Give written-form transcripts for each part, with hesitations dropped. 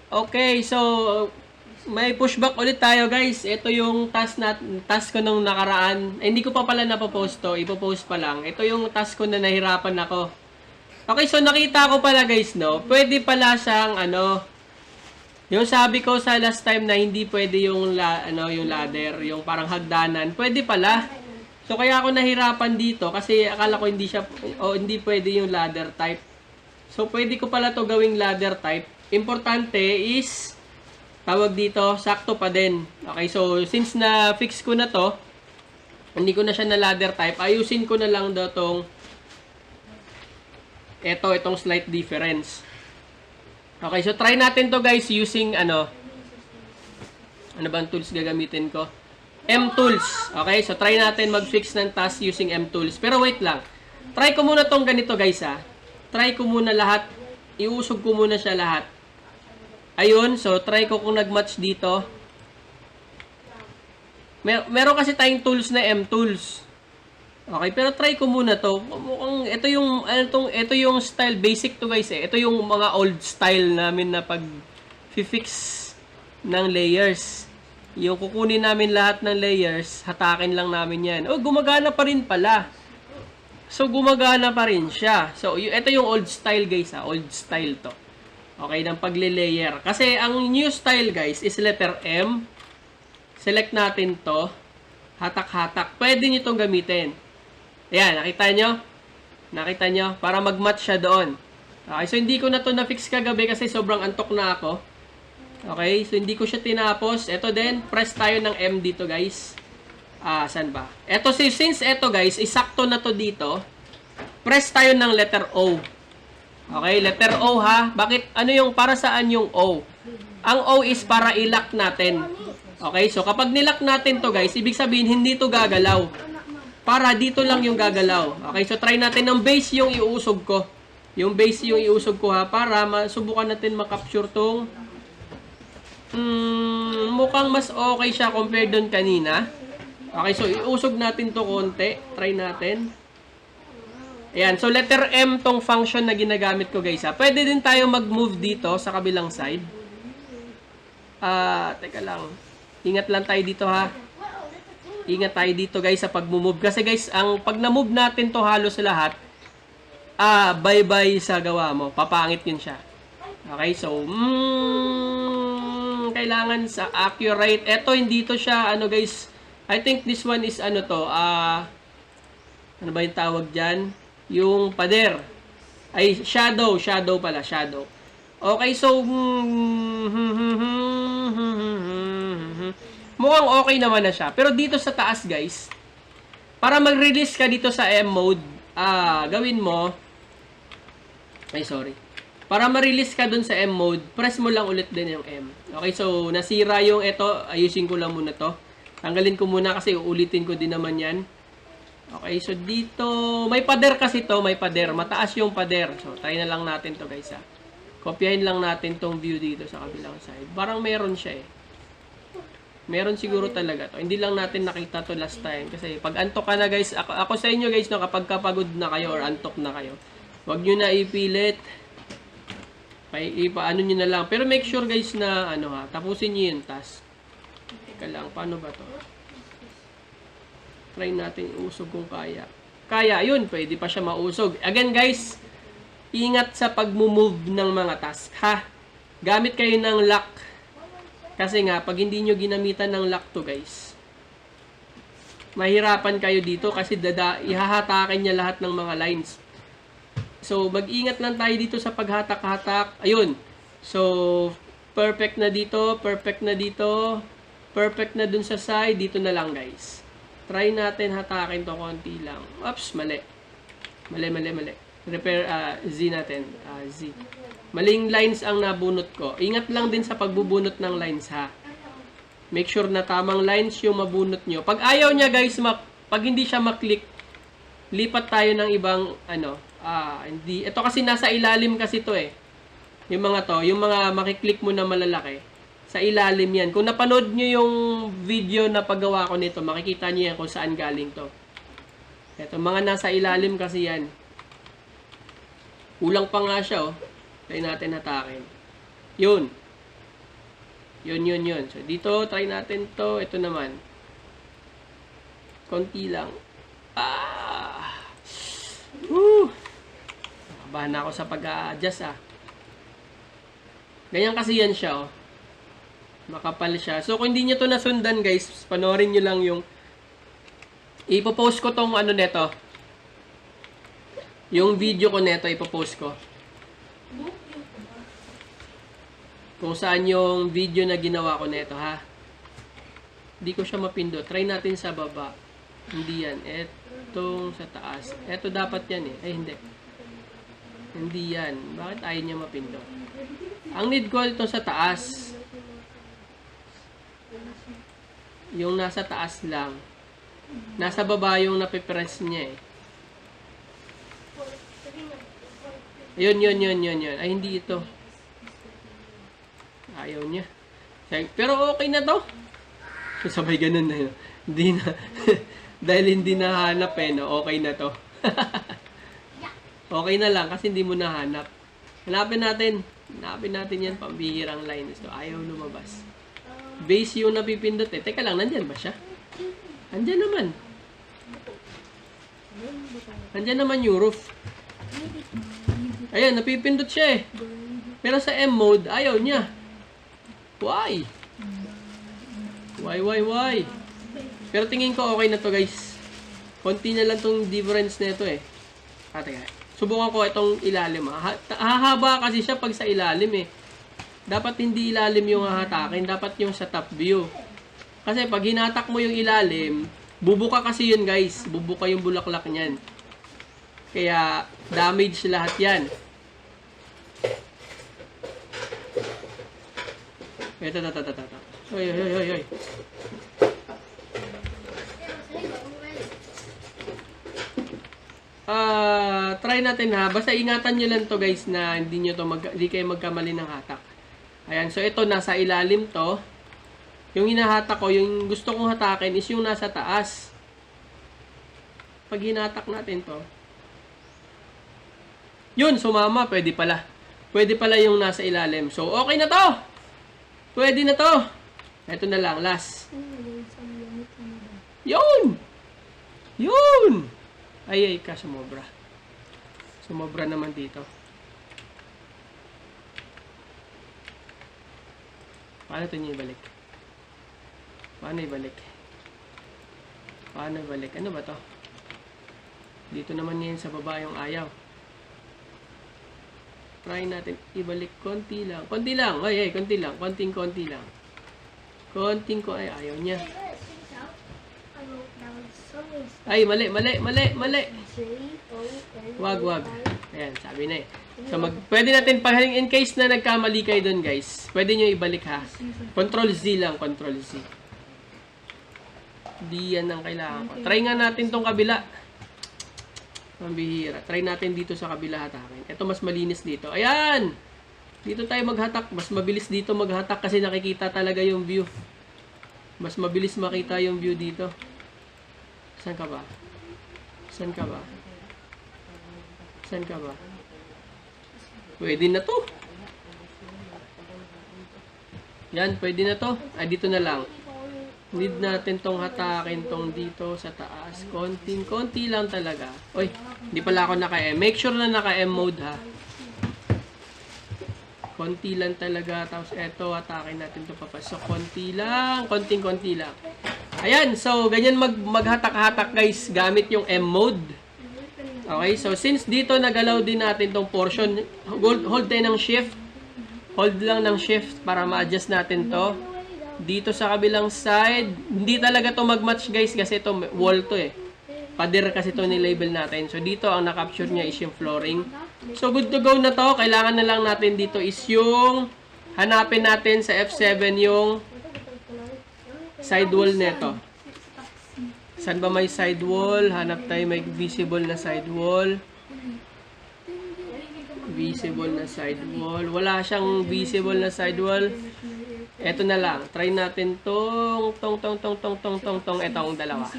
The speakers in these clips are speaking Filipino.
Okay, so may pushback ulit tayo guys. Ito yung task ko nung nakaraan. Hindi ko pa pala napopost to. Ipopost pa lang. Ito yung task ko na nahirapan ako. Okay, so nakita ko pala guys, no? Pwede pala siyang yung sabi ko sa last time na hindi pwede yung yung ladder, yung parang hagdanan. Pwede pala. So kaya ako nahirapan dito kasi akala ko hindi pwede yung ladder type. So pwede ko pala to gawing ladder type. Importante is tawag dito, sakto pa din. Okay, so since na fix ko na to, hindi ko na siya na ladder type, ayusin ko na lang daw tong itong slight difference. Okay, so try natin to guys using ano bang tools gagamitin ko? M-tools. Okay, so try natin mag-fix ng task using M-tools. Pero wait lang. Try ko muna tong ganito guys ha. Try ko muna lahat. Iusog ko muna siya lahat. Ayun, so try ko kung nag-match dito. Meron kasi tayong tools na M-tools. Okay, pero try ko muna to. Mukhang ito yung style basic to guys eh. Ito yung mga old style namin na pag-fix ng layers. Yung kukunin namin lahat ng layers, hatakin lang namin yan. Oh, gumagana pa rin pala. So, gumagana pa rin siya. So, ito yung old style guys ha. Old style to. Okay, ng pagle-layer. Kasi, ang new style guys is letter M. Select natin to. Hatak-hatak. Pwede nyo itong gamitin. Ayan, nakita nyo? Nakita nyo? Para mag-match siya doon. Okay, so hindi ko na to na-fix kagabi kasi sobrang antok na ako. Okay, so hindi ko siya tinapos. Ito din, press tayo ng M dito guys. Saan ba? Ito, since ito guys, isakto na to dito, press tayo ng letter O. Okay, letter O ha. Bakit? Ano yung, para saan yung O? Ang O is para i-lock natin. Okay, so kapag nilock natin to guys, ibig sabihin hindi to gagalaw. Para dito lang yung gagalaw. Okay, so try natin ng base yung iusog ko. Yung base yung iusog ko ha, para subukan natin makapture tong mukhang mas okay siya compared doon kanina. Okay, so iusog natin to konti. Try natin. Ayan, so letter M tong function na ginagamit ko guys ha. Pwede din tayo mag-move dito sa kabilang side. Teka lang. Ingat lang tayo dito ha. Ingat tayo dito guys sa pag-move. Kasi guys, pag na-move natin to halos lahat, bye-bye sa gawa mo. Papangit yun siya. Okay, so, kailangan sa accurate. Ito, hindi to siya, guys, I think this one is, ano ba yung tawag dyan? Yung pader. Ay, shadow pala, shadow. Okay, so, mukhang okay naman na siya. Pero dito sa taas, guys, para mag-release ka dito sa M mode, gawin mo, para ma-release ka dun sa M mode, press mo lang ulit din yung M. Okay, so, nasira yung ito, ayusin ko lang muna to. Tanggalin ko muna kasi uulitin ko din naman yan. Okay, so dito, may pader kasi to, may pader. Mataas yung pader. So, try na lang natin to guys ha. Kopyahin lang natin tong view dito sa kabilang side. Parang meron siya eh. Meron siguro talaga to. Hindi lang natin nakita to last time. Kasi pag antok ka na guys, ako sa inyo guys, no, kapag kapagod na kayo or antok na kayo, huwag nyo na ipilit. Ipaano nyo na lang. Pero make sure guys na, tapusin nyo yung task. Teka lang, paano ba to? Try natin iusog kung kaya. Kaya, yun, pwede pa siya mausog. Again guys, ingat sa pag-move ng mga task, ha? Gamit kayo ng lock. Kasi nga, pag hindi nyo ginamitan ng lock to guys, mahirapan kayo dito kasi ihahatakin niya lahat ng mga lines. So, mag-ingat lang tayo dito sa paghatak-hatak. Ayun. So, perfect na dito, perfect na dito, perfect na dun sa side. Dito na lang guys. Try natin hatakin to konti lang. Oops, mali. Mali. Repair, Z natin. Z. Maling lines ang nabunot ko. Ingat lang din sa pagbubunot ng lines ha. Make sure na tamang lines yung mabunot nyo. Pag ayaw niya guys, pag hindi siya maklik, lipat tayo ng ibang hindi. Ito kasi nasa ilalim kasi to eh. Yung mga makiklik mo na malalaki. Sa ilalim yan. Kung napanood nyo yung video na paggawa ko nito, makikita nyo yan kung saan galing to. Ito, mga nasa ilalim kasi yan. Kulang pa nga siya oh. Try natin hatakin. Yun. Yun. So, dito, try natin to. Ito naman. Konti lang. Woo! Nakabahan ako sa pag-a-adjust, Ganyan kasi yan siya, Makapal siya. So, kung hindi nyo to nasundan, guys, panoorin nyo lang yung ipopost ko tong ano neto. Yung video ko neto, ipopost ko. Kung saan yung video na ginawa ko neto, ha? Hindi ko siya mapindot. Try natin sa baba. Hindi yan. Etong sa taas. Eto dapat yan, Ay, hindi. Hindi yan. Bakit ayaw niya mapindot? Ang need ko ito sa taas. Yung nasa taas lang. Nasa baba yung napipress niya, Yun. Ay, hindi ito. Ayaw niya. Pero okay na to. Sabay ganun na yun. Hindi na. Dahil hindi nahanap no? Okay na to. Okay na lang kasi hindi mo nahanap. Hanapin natin yan. Pambihirang line. So, ayaw lumabas. Base yung napipindot Teka lang, nandyan ba siya? Andyan naman. Andyan naman yung roof. Ayan, napipindot siya Pero sa M mode, ayaw niya. Why? Why? Pero tingin ko okay na to, guys. Konti na lang tong difference nito Teka. Subukan ko itong ilalim. Hahaba kasi siya pag sa ilalim Dapat hindi ilalim yung hahatakin. Dapat yung sa top view. Kasi pag hinatak mo yung ilalim, bubuka kasi yun, guys. Bubuka yung bulaklak niyan. Kaya, damage lahat yan. Ito. Hoy. Try natin Basta ingatan nyo lang to, guys, na hindi kayo magkamali ng hatak. Ayan, so ito nasa ilalim to. Yung hinahatak ko, yung gusto kong hatakin is yung nasa taas. Pag hinatak natin to, yun, sumama, pwede pala. Pwede pala yung nasa ilalim. So, okay na to! Pwede na to! Ito na lang, last. Yun! Ay, sumobra. Sumobra naman dito. Paano ito niya ibalik? Paano ibalik? Ano ba to? Dito naman yan sa baba yung ayaw. Try natin ibalik konti lang. Konti lang. Konti lang. Konting-konti lang. Ay, ayaw niya. Ay, mali. Wag. Ayan, sabi na So, pwede natin, in case na nagkamali kayo doon, guys, pwede nyo ibalik Control Z lang, Control Z. Di yan ang kailangan ko. Try nga natin tong kabila. Mambihira. Try natin dito sa kabila hatakin. Ito mas malinis dito. Ayan! Dito tayo maghatak. Mas mabilis dito maghatak kasi nakikita talaga yung view. Mas mabilis makita yung view dito. Saan ka ba? Pwede na to. Yan, pwede na to. Ay, dito na lang. Need natin tong hatakin tong dito sa taas. Konti lang talaga. Oy, hindi pala ako naka-M. Make sure na naka-M mode Konti lang talaga. Tapos eto, hatakin natin to papasok. Konti lang. Konti lang. Ayan, so ganyan maghatak-hatak, guys, gamit yung M mode. Okay, so since dito nagalaw din natin tong portion, hold tayo ng shift. Hold lang ng shift para ma-adjust natin to. Dito sa kabilang side, hindi talaga to mag-match, guys, kasi ito wall to Pader kasi to ni-label natin. So dito ang na-capture niya is yung flooring. So good to go na to. Kailangan na lang natin dito is yung hanapin natin sa F7 yung sidewall neto. Saan ba may sidewall? Hanap tayo may visible na sidewall. Wala siyang visible na sidewall. Eto na lang. Try natin tong etong dalawa.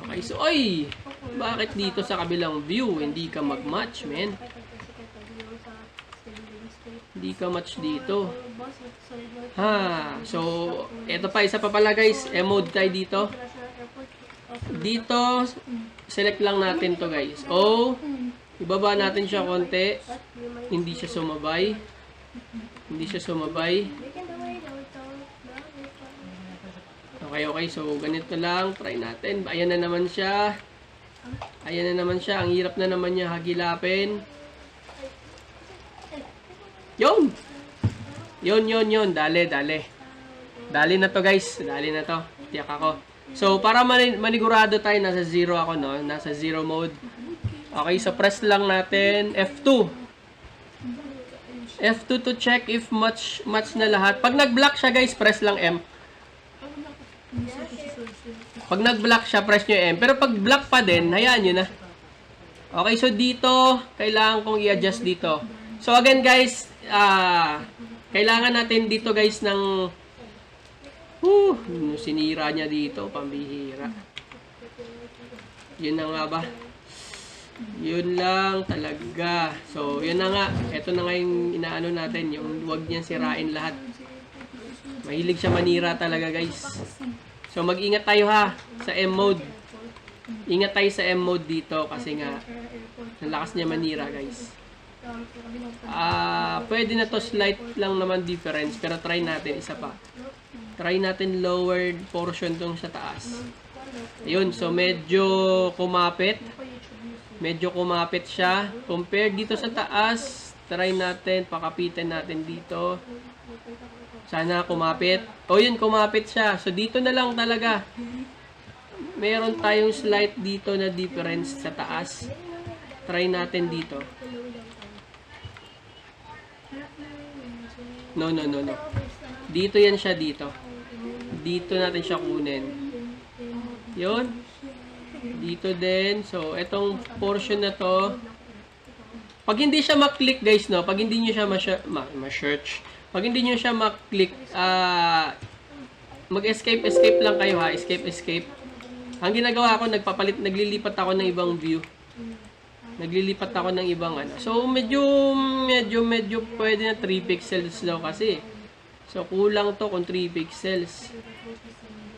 Okay, so bakit dito sa kabilang view hindi ka mag-match, men? Hindi ka match dito. So, ito pa, isa pa pala guys. M-mode tayo dito. Dito, select lang natin to guys. O, ibaba natin siya konti. Hindi siya sumabay. Hindi siya sumabay. Okay. So, ganito lang. Try natin. Ayan na naman siya. Ayan na naman siya. Ang hirap na naman niya hagilapin. Yun! Yun. Dali. Dali na to guys. Dali na to. Tiyak ako. So, para manigurado tayo, nasa 0 ako, no? Nasa 0 mode. Okay, so press lang natin F2. F2 to check if match na lahat. Pag nag-block siya guys, press lang M. Pag nag-block siya, press nyo M. Pero pag block pa din, hayaan nyo na. Okay, so dito, kailangan kong i-adjust dito. So again guys, kailangan natin dito guys ng sinira niya dito, pambihira. Yun na nga ba? Yun lang talaga. So, yun na nga. Ito na nga yung inaano natin, yung huwag niyan sirain lahat. Mahilig siya manira talaga guys. So, mag-ingat tayo ha sa M-mode. Ingat tayo sa M-mode dito kasi nga ang lakas niya manira guys. Pwede na to, slight lang naman difference, pero try natin isa pa. Try natin lowered portion tong sa taas. Ayun, so medyo kumapit. Medyo kumapit siya. Compare dito sa taas, try natin, pakapitin natin dito. Sana kumapit. O yun, kumapit siya. So dito na lang talaga. Meron tayong slight dito na difference sa taas. Try natin dito. No. Dito yan siya dito. Dito natin siya kunin. Yun. Dito din. So, itong portion na to. Pag hindi siya maklik guys, no? Pag hindi nyo siya ma-search. Pag hindi nyo siya maklik, mag-escape lang kayo ha. Escape. Ang ginagawa ko, naglilipat ako ng ibang view. Naglilipat ako ng ibang ano. So, medyo pwede na 3 pixels daw kasi. So, kulang to kung 3 pixels.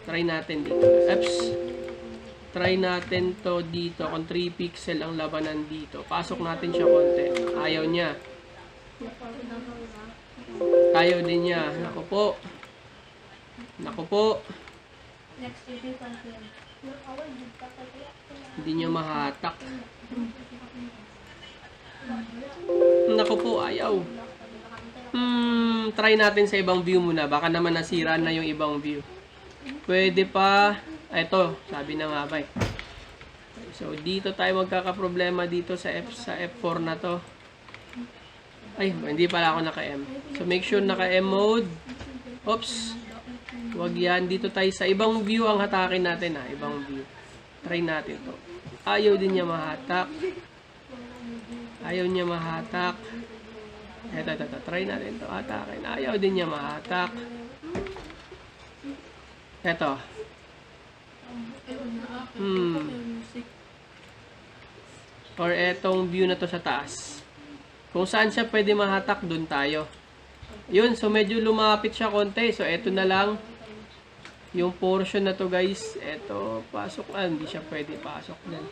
Try natin dito. Try natin to dito kung 3 pixel ang labanan dito. Pasok natin siya konti. Ayaw niya. Ayaw din niya. Naku po. Hindi niya mahatak. Naku po, ayaw. Try natin sa ibang view muna. Baka naman nasira na yung ibang view. Pwede pa. Ito, sabi na nga ba eh. So, dito tayo magkakaproblema dito sa F4 na to. Ay, hindi pala ako naka-M. So, make sure naka-M mode. Oops. Huwag yan. Dito tayo sa ibang view ang hatakin natin ha. Ibang view. Try natin to. Ayaw din niya mahatak. Ayaw niya mahatak. Ito. Try natin to. Hatakin. Ayaw din niya mahatak. Ito. Or etong view na to sa taas. Kung saan siya pwede mahatak, dun tayo. Yun. So, medyo lumapit siya konti. So, eto na lang. Yung portion na to guys. Eto. Pasok. Hindi siya pwede pasok dyan.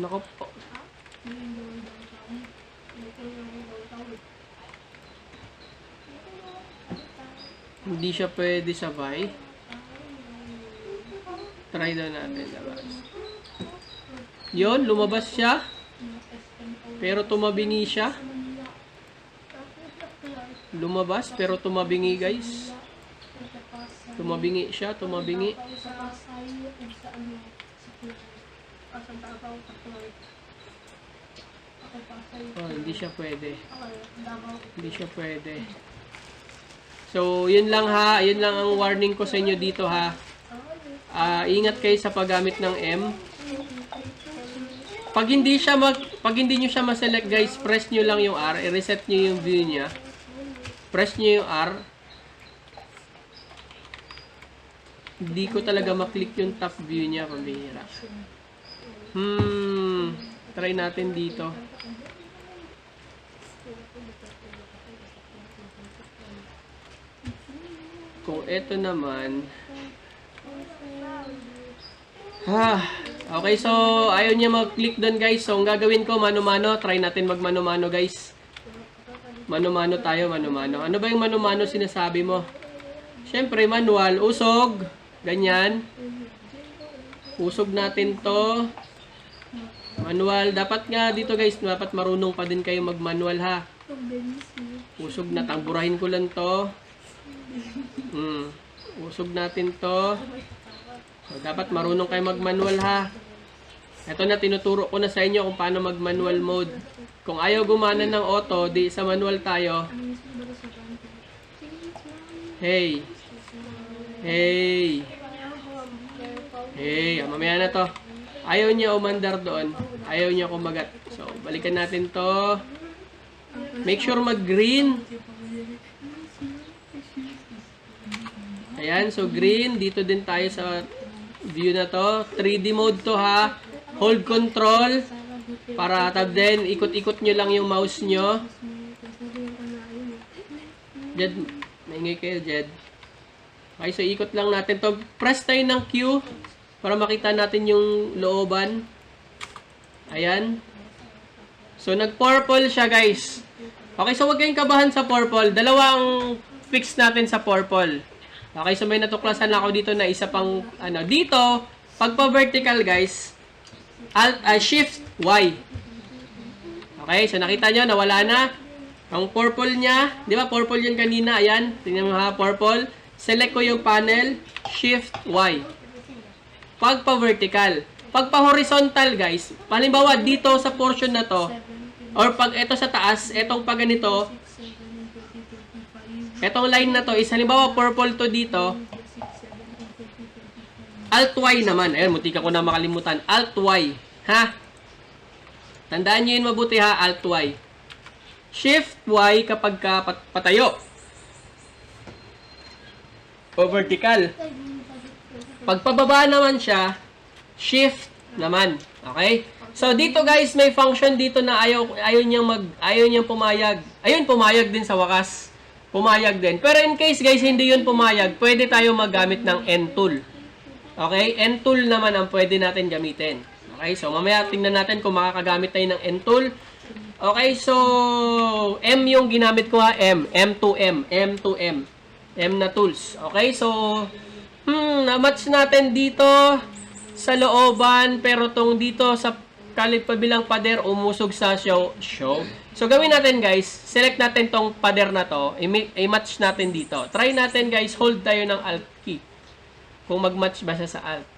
Nako po. Hindi siya pwede sabay. Try daw natin. Yun, lumabas siya. Pero tumabingi siya. Lumabas, pero tumabingi guys. Tumabingi siya, tumabingi. Hindi siya pwede. Hindi siya pwede. So, yun lang ha. Yun lang ang warning ko sa inyo dito ha. Ingat kayo sa paggamit ng M. Pag hindi nyo siya ma-select guys, press nyo lang yung R. I-reset nyo yung view niya. Press nyo yung R. Hindi ko talaga maklik yung top view niya. Pambihira. Try natin dito. Kung ito naman, okay, so ayaw niya mag-click doon guys. So ang gagawin ko, mano-mano. Try natin mag-mano-mano guys. Mano-mano tayo, mano-mano. Ano ba yung mano-mano sinasabi mo? Siyempre, manual, usog. Ganyan. Usog natin to. Manual. Dapat nga dito guys, dapat marunong pa din kayo mag-manual ha. Usog na, tamburahin ko lang to. Usog natin to. So, dapat marunong kayo mag-manual ha. Ito na, tinuturo ko na sa inyo kung paano mag-manual mode. Kung ayaw gumana ng auto, di sa manual tayo. Hey. Hey. Hey, mamaya na to. Ayaw niya umandar doon. Ayaw niya kumagat. So, balikan natin to. Make sure mag-green. Ayan, so green. Dito din tayo sa view na to. 3D mode to ha. Hold control. Para tab din, ikot-ikot nyo lang yung mouse nyo. Jed, maingay kayo, Jed. Okay, so ikot lang natin to. Press tayo ng Q para makita natin yung looban. Ayan. So, nag-purple siya, guys. Okay, so huwag kayong kabahan sa purple. Dalawang fix natin sa purple. Okay, so may natuklasan ako dito na isa pang, dito, pag pa-vertical, guys, Shift Y. Okay, so nakita nyo, nawala na. Ang purple niya, di ba, purple yun kanina, ayan, tingnan mo ha, purple. Select ko yung panel, Shift Y. Pag pa-vertical. Pag pa-horizontal, guys, halimbawa, dito sa portion na to, or pag ito sa taas, etong pag ganito, etong line na to is, halimbawa, purple to dito, Alt Y naman. Ayan, muntik ako na makalimutan. Alt Y. Ha? Tandaan nyo yun mabuti ha, Alt Y. Shift Y kapag ka patayo. O vertical. Pag pababa naman siya, Shift naman. Okay? So, dito guys, may function dito na ayaw niyang pumayag. Ayun, pumayag din sa wakas. Pumayag din. Pero in case guys, hindi yun pumayag, pwede tayo maggamit ng N tool. Okay? N tool naman ang pwede natin gamitin. Okay? So, mamaya tingnan natin kung makakagamit tayo ng N tool. Okay? So, M yung ginamit ko ha. M to M. M to M. M na tools. Okay? So, na-match natin dito sa looban, pero tong dito sa kabilang pader, umusog sa show. So, gawin natin guys, select natin tong pader na to, i-match natin dito. Try natin guys, hold tayo ng Alt key. Kung mag-match ba siya sa Alt.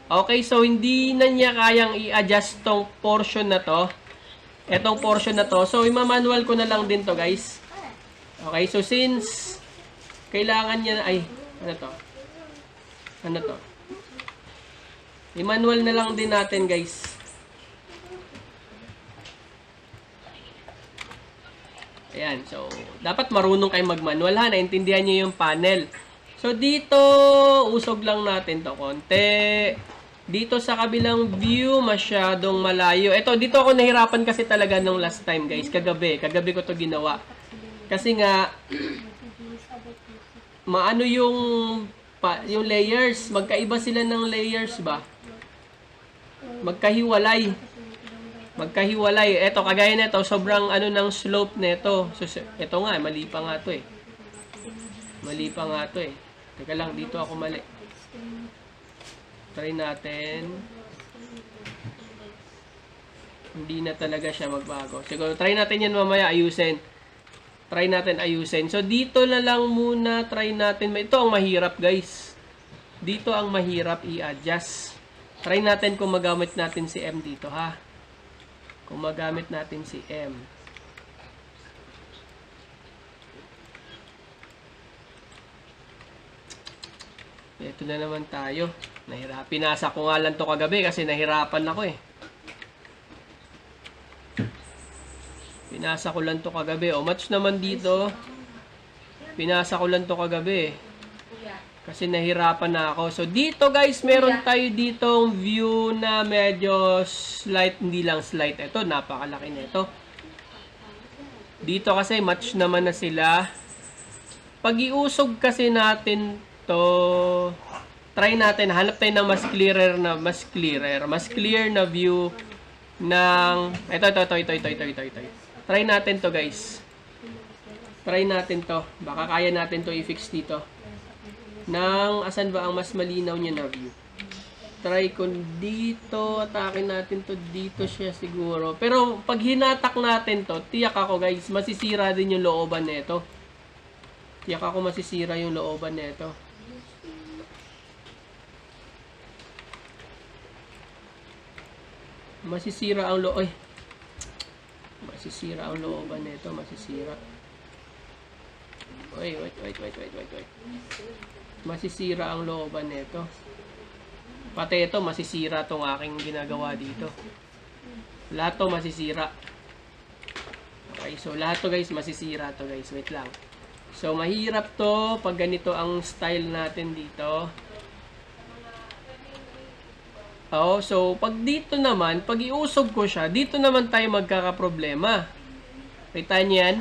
Okay, so hindi na niya kayang i-adjust tong portion na to. Etong portion na to. So, ima-manual ko na lang din to guys. Okay, so since kailangan niya, ano to? Ano to? I-manual na lang din natin guys. Ayan, so dapat marunong kayo mag-manual ha. Naintindihan niyo yung panel. So, dito, usog lang natin to konti. Dito sa kabilang view, masyadong malayo. Ito, dito ako nahirapan kasi talaga nung last time, guys. Kagabi ko to ginawa. Kasi nga, maano yung layers. Magkaiba sila ng layers ba? Magkahiwalay. Ito, kagaya nito, sobrang ng slope nito. So, ito nga, mali pa nga to eh. Teka lang, dito ako mali. Try natin. Hindi na talaga siya magbago. Siguro, try natin yan mamaya, ayusin. So, dito na lang muna, try natin. Ito ang mahirap, guys. Dito ang mahirap i-adjust. Try natin kung magamit natin si M dito, ha? Kung magamit natin si M. Ito na naman tayo. Pinasa ko nga lang to kagabi kasi nahirapan ako eh. Pinasa ko lang to kagabi. O, match naman dito. Pinasa ko lang to kagabi. Kasi nahirapan na ako. So, dito guys, meron tayo ditong view na medyo slight. Hindi lang slight. Ito, napakalaki na ito. Dito kasi match naman na sila. pag iusog kasi natin to, try natin, hanap tayo ng mas clear na view ng, ito. Try natin to guys. Try natin to. Baka kaya natin to i-fix dito. Asan ba ang mas malinaw niya na view? Try ko dito, atake natin to, dito siya siguro. Pero pag hinatak natin to, tiyak ako guys, masisira din yung looban nito. Tiyak ako masisira yung looban nito. Masisira ang masisira ang looban nito, masisira. Wait. Masisira ang looban nito. Pati ito, masisira tong aking ginagawa dito. Lahat to masisira. Okay, so lahat to guys, masisira to guys. Wait lang. So, mahirap to pag ganito ang style natin dito. Oh, so pag dito naman, pag iusog ko siya, dito naman tayo magkakaproblema. Kita niyo yan?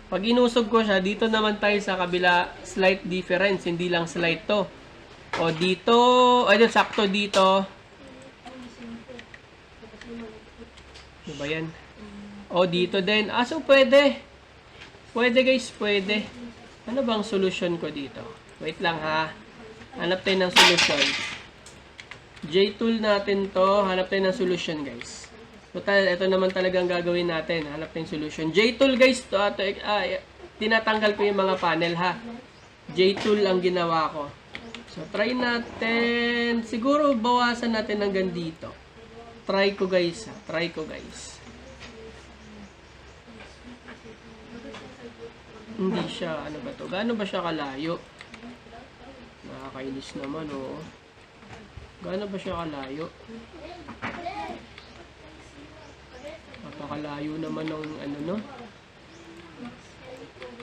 Pag inusog ko siya, dito naman tayo sa kabila, slight difference, hindi lang slight to. O dito, ay sakto dito. Ano ba yan? O dito din. Ah, so pwede. Pwede guys, pwede. Ano bang solution ko dito? Wait lang ha. Hanap tayo ng solution. J-tool natin to. Hanap tayo ng solution guys. Total, ito naman talagang gagawin natin. Hanap tayong solution. J-tool guys, tinatanggal ko yung mga panel ha. J-tool ang ginawa ko. So, try natin. Siguro, bawasan natin hanggang dito. Try ko guys ha. Try ko guys. Hindi siya, ano ba to? Gaano ba siya kalayo? Nakakainis naman oh. Gaano ba siya kalayo? Napakalayo naman ng ano no.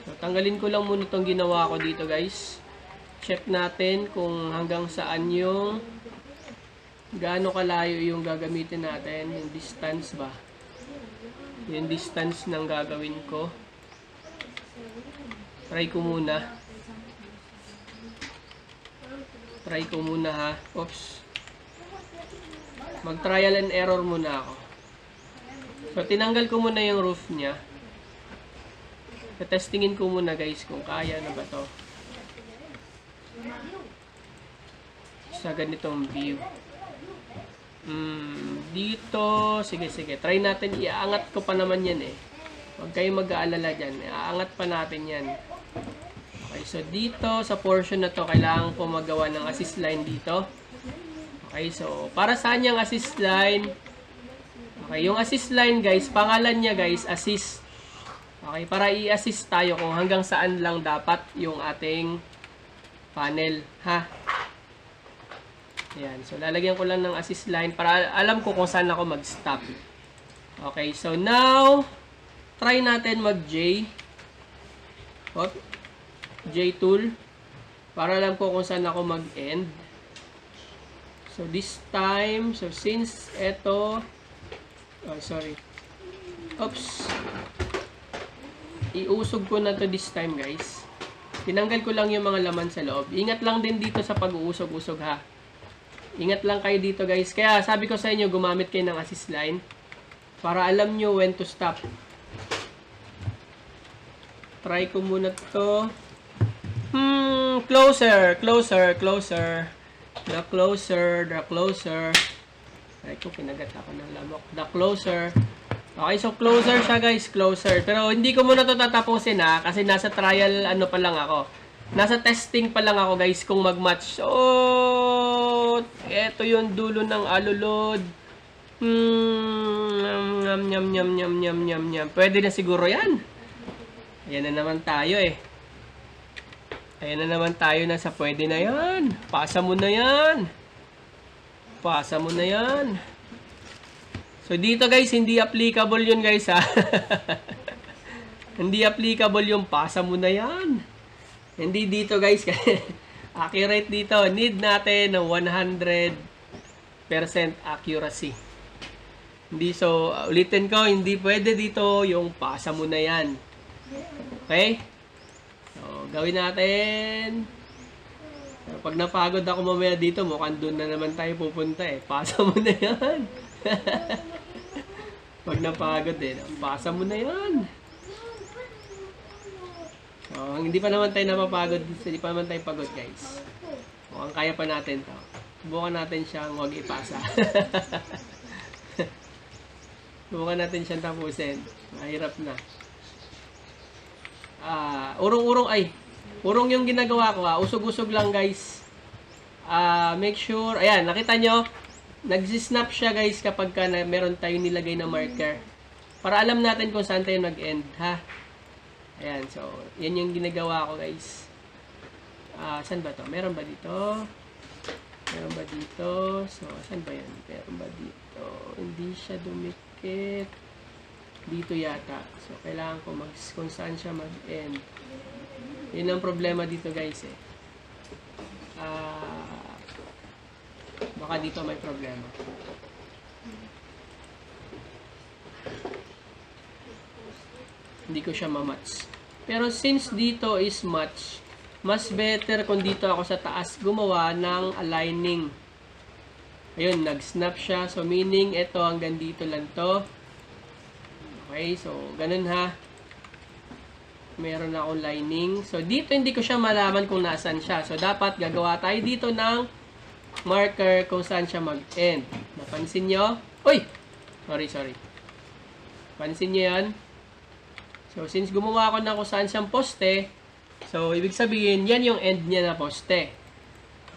So, tanggalin ko lang muna itong ginawa ko dito guys. Check natin kung hanggang saan yung gaano kalayo yung gagamitin natin. Yung distance ba? Yung distance ng gagawin ko. Try ko muna. Try ko muna ha. Oops. Mag-trial and error muna ako. So, tinanggal ko muna yung roof niya. Testingin ko muna guys kung kaya na ba to. Sa ganitong view. Dito. Sige. Try natin. Iaangat ko pa naman yan eh. Huwag kayong mag-aalala dyan. Iaangat pa natin yan. Okay, so dito sa portion na to, kailangan ko magawa ng assist line dito. Okay, so para saan yung assist line? Okay, yung assist line guys, pangalan niya guys, assist. Okay, para i-assist tayo kung hanggang saan lang dapat yung ating panel, ha? Ayan, so lalagyan ko lang ng assist line para alam ko kung saan ako mag-stop. Okay, so now, try natin mag-J. J-tool. Para alam ko kung saan ako mag-end. So, this time, so since ito, sorry. Oops. Iusog ko na to this time, guys. Tinanggal ko lang yung mga laman sa loob. Ingat lang din dito sa pag-uusog-usog, ha. Ingat lang kayo dito, guys. Kaya, sabi ko sa inyo, gumamit kayo ng assist line para alam nyo when to stop. Try ko muna to. Closer. The closer. Ay ko, kinagat ako ng lamok. The closer. Okay, so closer siya guys, closer. Pero hindi ko muna to tatapusin ha, kasi nasa trial ano pa lang ako. Nasa testing pa lang ako guys kung mag-match. Oh, eto yung dulo ng alulod. Nyam. Pwede na siguro yan. Ayan na naman tayo eh. Ayan na naman tayo na sa pwede na yan. Pasa mo na yan. So, dito guys, hindi applicable yun guys ha. Hindi applicable yung pasa mo na yan. Hindi dito guys. Accurate dito. Need natin ng 100% accuracy. Hindi, so, ulitin ko, hindi pwede dito yung pasa mo na yan. Okay? So, Gawin natin. Pag napagod ako mamaya dito, mukhang doon na naman tayo pupunta eh. Pasa mo na yan. Pag napagod eh, pasa mo na yan. So, hindi pa naman tayo napapagod. Hindi pa naman tayo pagod, guys. Mukhang kaya pa natin to. Subukan natin siyang huwag ipasa. Subukan natin siyang tapusin. Mahirap na. Urong-urong ay. Urong yung ginagawa ko. Usog-usog lang, guys. Make sure. Ayan, nakita nyo? Nag-snap siya, guys, kapag meron tayong nilagay na marker. Para alam natin kung saan tayo nag-end, ha? Ayan, so, yan yung ginagawa ko, guys. Saan ba to? Meron ba dito? Meron ba dito? So, saan ba yan? Meron ba dito? Hindi siya dumikit. Dito yata. So, kailangan ko kung saan siya mag-end. Yun ang problema dito, guys, eh. Baka dito may problema. Hindi ko siya ma-match. Pero since dito is match, mas better kung dito ako sa taas gumawa ng aligning. Ayun, nag-snap siya. So, meaning, ito hanggang dito lang to. Okay, so, ganun ha. Meron akong lining. So, dito hindi ko siya malaman kung nasaan siya. So, dapat gagawa tayo dito ng marker kung saan siya mag-end. Napansin nyo? Uy! Sorry. Pansin nyo yan? So, since gumawa ako na kung saan siyang poste, so, ibig sabihin, yan yung end niya na poste.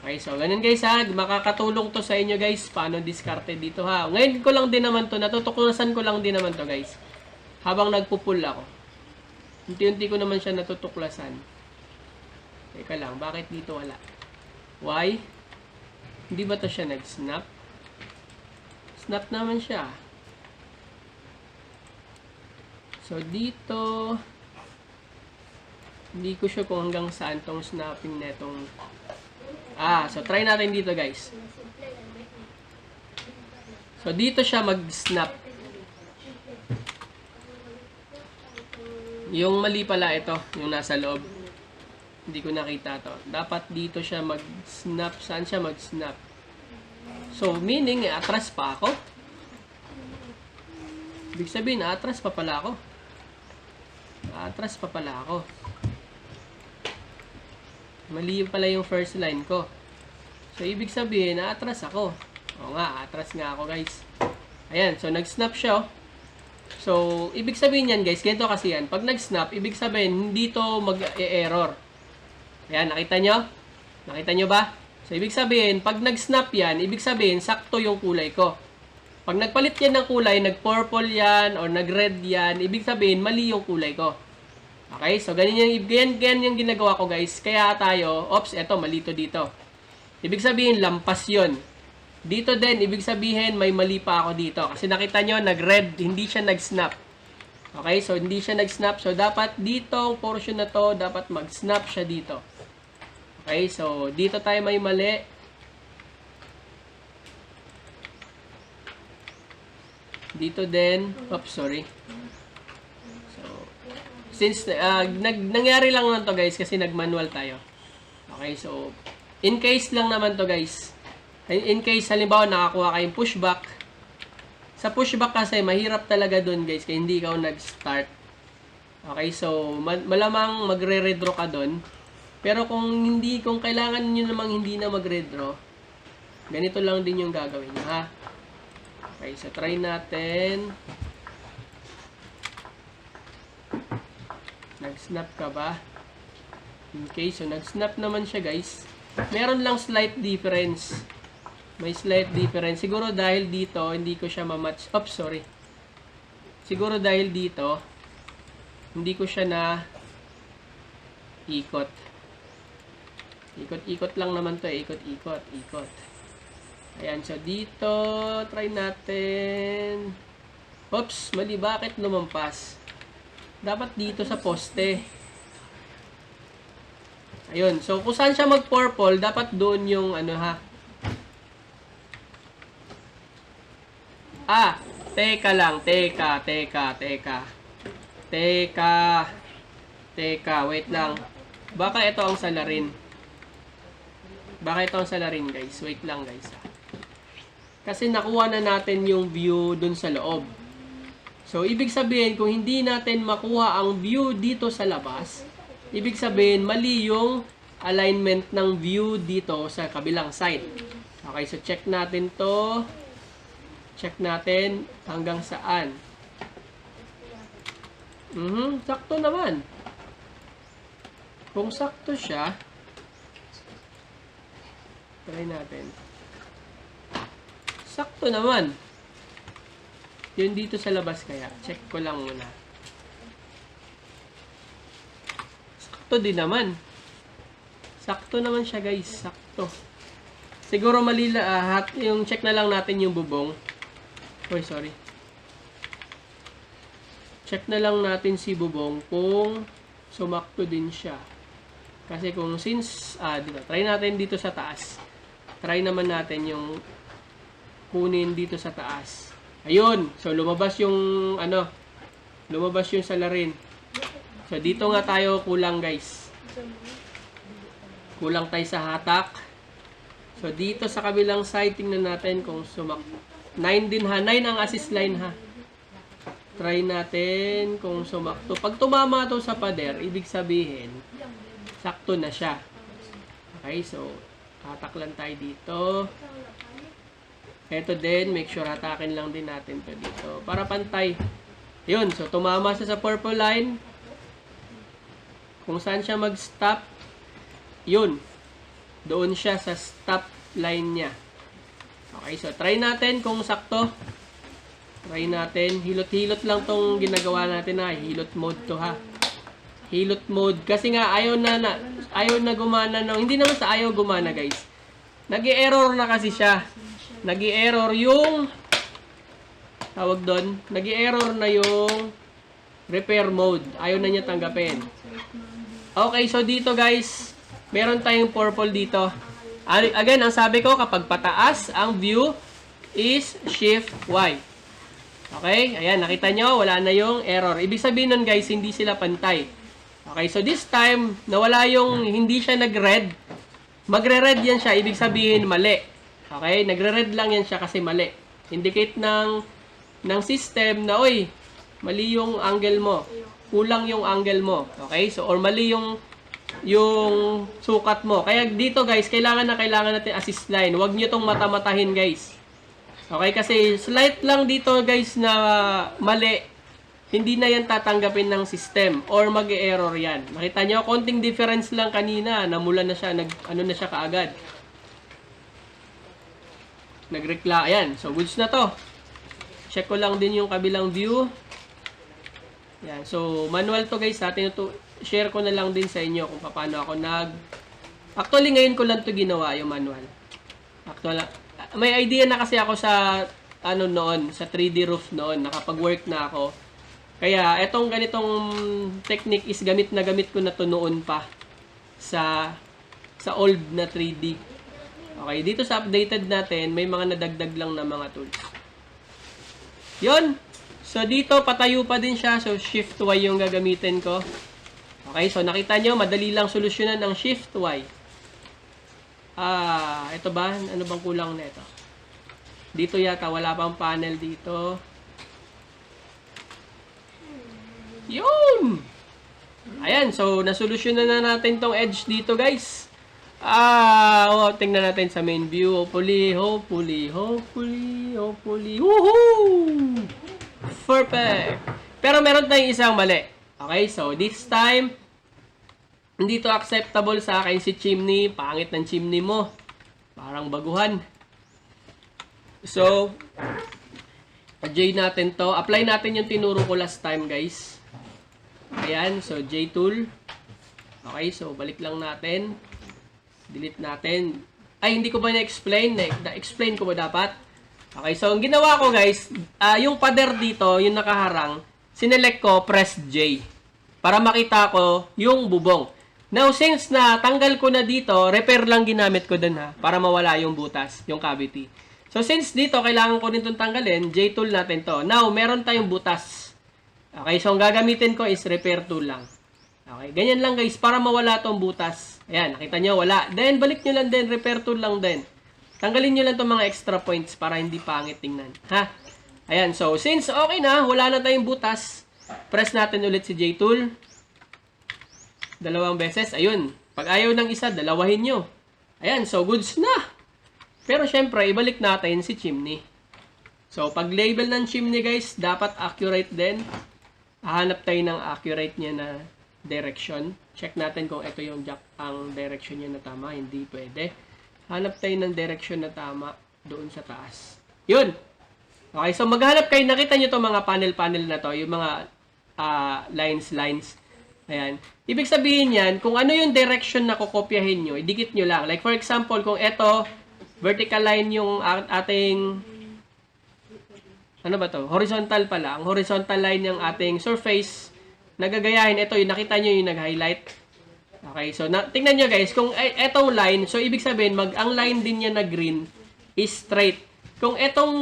Okay, so, ganun guys ha. Makakatulong to sa inyo guys. Paano diskarte dito ha. Ngayon ko lang din naman to. Natutuklasan ko lang din naman to guys. Habang nagpupull ako. Unti-unti ko naman siya natutuklasan. Teka lang, bakit dito wala? Why? Hindi ba to siya nag-snap? Snap naman siya. So, dito, hindi ko sure kung hanggang saan tong snapping netong. So try natin dito, guys. So, dito siya mag-snap. Yung mali pala ito, yung nasa loob. Hindi ko nakita to. Dapat dito siya mag-snap. Saan siya mag-snap? So, meaning, atras pa ako. Ibig sabihin, atras pa pala ako. Atras pa pala ako. Mali pala yung first line ko. So, ibig sabihin, atras ako. Oo nga, atras nga ako, guys. Ayan, so, nag-snap siya, oh. So, ibig sabihin yan, guys, ganito kasi yan. Pag nag-snap, ibig sabihin, hindi to mag-error. Ayan, nakita nyo? Nakita nyo ba? So, ibig sabihin, pag nag-snap yan, ibig sabihin, sakto yung kulay ko. Pag nagpalit yan ng kulay, nag-purple yan, or nag-red yan, ibig sabihin, mali yung kulay ko. Okay? So, ganyan yung ginagawa ko, guys. Kaya tayo, eto, mali to dito. Ibig sabihin, lampas yun. Dito din, ibig sabihin, may mali pa ako dito. Kasi nakita nyo, nag-red, hindi siya nag-snap. Okay? So, hindi siya nag-snap. So, dapat dito, portion na to, dapat mag-snap siya dito. Okay? So, dito tayo may mali. Dito din. Oops, sorry. So, since, nangyari lang lang to guys, kasi nag-manual tayo. Okay? So, in case lang naman to guys. In case, halimbawa, nakakuha kayong pushback. Sa pushback kasi, mahirap talaga dun, guys, kaya hindi ikaw nag-start. Okay, so, malamang magre-redraw ka dun. Pero kung kailangan nyo namang hindi na magre-draw, ganito lang din yung gagawin nyo, ha? Okay, so, try natin. Nag-snap ka ba? Okay, so, nag-snap naman siya, guys. Meron lang slight difference. May slight difference. Siguro dahil dito, hindi ko siya ma-match. Oops, sorry. Siguro dahil dito, hindi ko siya na ikot. Ikot-ikot lang naman to. Ikot-ikot. Ikot. Ayan. So, dito, try natin. Oops, mali. Bakit lumampas? Dapat dito sa poste. Ayun. So, kung saan siya mag-purple, dapat doon yung ano ha. Teka lang. Teka. Wait lang. Baka ito ang salarin. Baka ito ang salarin, guys. Wait lang, guys. Kasi nakuha na natin yung view dun sa loob. So, ibig sabihin, kung hindi natin makuha ang view dito sa labas, ibig sabihin, mali yung alignment ng view dito sa kabilang side. Okay, so check natin to. Check natin hanggang saan. Sakto naman. Kung sakto siya, try natin. Sakto naman. Yun dito sa labas kaya. Check ko lang muna. Sakto din naman. Sakto naman siya, guys. Sakto. Siguro mali yung check na lang natin yung bubong. Oy, sorry. Check na lang natin si bubong kung sumakto din siya. Kasi kung since, dito, try natin dito sa taas. Try naman natin yung kunin dito sa taas. Ayun. So, lumabas yung, lumabas yung salarin. So, dito nga tayo kulang, guys. Kulang tayo sa hatak. So, dito sa kabilang side, tingnan natin kung sumakto. 9 din ha. 9 ang assist line ha. Try natin kung sumakto. Pag tumama to sa pader, ibig sabihin, sakto na siya. Okay, so, hatak lang tayo dito. Ito din, make sure hatakin lang din natin to dito. Para pantay. Yun, so tumama siya sa purple line. Kung saan siya mag-stop, yun. Doon siya sa stop line niya. Okay, so try natin kung sakto. Try natin. Hilot-hilot lang tong ginagawa natin ha. Hilot mode to ha. Hilot mode. Kasi nga, ayaw na gumana. Hindi naman sa ayaw gumana, guys. Nag-i-error na kasi siya. Nag-i-error yung tawag doon. Nag-i-error na yung repair mode. Ayaw na niya tanggapin. Okay, so dito guys, meron tayong purple dito. Again, ang sabi ko, kapag pataas, ang view is shift Y. Okay? Ayan, nakita nyo, wala na yung error. Ibig sabihin nun guys, hindi sila pantay. Okay, so this time, nawala yung hindi siya nag-red. Magre-red yan siya, ibig sabihin mali. Okay, nagre-red lang yan siya kasi mali. Indicate ng system na, oy, mali yung angle mo. Kulang yung angle mo. Okay, so, or mali yung sukat mo. Kaya dito guys, kailangan natin assist line. Huwag nyo tong mata-matahin guys. Okay, kasi slight lang dito guys na mali. Hindi na yan tatanggapin ng system or mag-error yan. Nakita nyo, konting difference lang kanina. Namula na siya, ano na siya kaagad. Ayan, so goods na to. Check ko lang din yung kabilang view. Yan, so manual to guys. Share ko na lang din sa inyo kung paano ako actually ngayon ko lang to ginawa yung manual. Actually, may idea na kasi ako sa noon, sa 3D roof noon, nakapag-work na ako. Kaya etong ganitong technique is gamit ko na to noon pa sa old na 3D. Okay, dito sa updated natin, may mga nadagdag lang na mga tools. Yun! So, dito, patayo pa din siya. So, Shift Y yung gagamitin ko. Okay, so nakita nyo, madali lang solusyonan ang Shift Y. Ito ba? Ano bang kulang na ito? Dito yata, wala pang panel dito. Yun! Ayan, so, nasolusyonan na natin tong edge dito, guys. Tingnan natin sa main view. Hopefully. Woohoo! Perfect! Pero meron tayong isang mali. Okay, so this time, hindi to acceptable sa akin si chimney. Pangit ng chimney mo. Parang baguhan. So, J natin to. Apply natin yung tinuro ko last time, guys. Ayan, so J tool. Okay, so balik lang natin. Delete natin. Ay, hindi ko ba na-explain? Na-explain ko ba dapat? Okay, so ang ginawa ko guys, yung pader dito, yung nakaharang, sinelect ko, press J. Para makita ko yung bubong. Now, since na tanggal ko na dito, repair lang ginamit ko dun ha, para mawala yung butas, yung cavity. So, since dito, kailangan ko din itong tanggalin, J tool natin to. Now, meron tayong butas. Okay, so ang gagamitin ko is repair tool lang. Okay, ganyan lang guys, para mawala tong butas. Ayan, nakita nyo, wala. Then, balik nyo lang din, repair tool lang din. Tanggalin nyo lang tong mga extra points para hindi pangit tingnan. Ha? Ayan, so, since okay na, wala na tayong butas, press natin ulit si J-tool. 2 beses, ayun. Pag ayaw ng isa, dalawahin nyo. Ayan, so, goods na. Pero, syempre, ibalik natin si chimney. So, pag label ng chimney guys, dapat accurate din. Hahanap tayo ng accurate niya na direction. Check natin kung ito yung jack ang direction niya na tama. Hindi pwede. Hanap tayo ng direction na tama doon sa taas. Yun! Okay, so maghanap kayo. Nakita nyo itong mga panel-panel na to. Yung mga lines. Ayan. Ibig sabihin yan, kung ano yung direction na kukopyahin nyo, idikit nyo lang. Like for example, kung ito, vertical line yung ating ano ba to? Horizontal pala. Ang horizontal line ng ating surface, nagagayahin, ito yung nakita nyo yung nag-highlight. Okay, so tingnan nyo guys, kung etong line, so ibig sabihin, ang line din niya na green is straight. Kung etong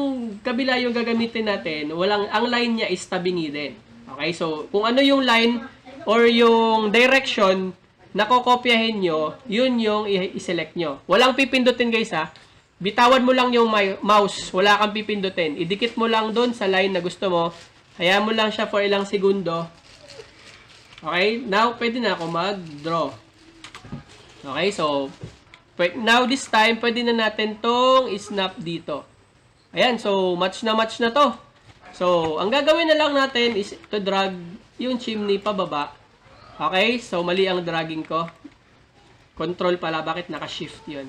kabila yung gagamitin natin, ang line niya is tabingi din. Okay, so kung ano yung line or yung direction na kokopyahin nyo, yun yung i-select nyo. Walang pipindutin guys ha. Bitawan mo lang yung mouse, wala kang pipindutin. Idikit mo lang doon sa line na gusto mo. Hayaan mo lang siya for ilang segundo. Okay, now pwede na ako mag-draw. Okay, so now this time pwede na natin tong i-snap dito. Ayan, so match na to. So, ang gagawin na lang natin is to drag yung chimney pababa. Okay, so mali ang dragging ko. Control pala, bakit naka-shift yun?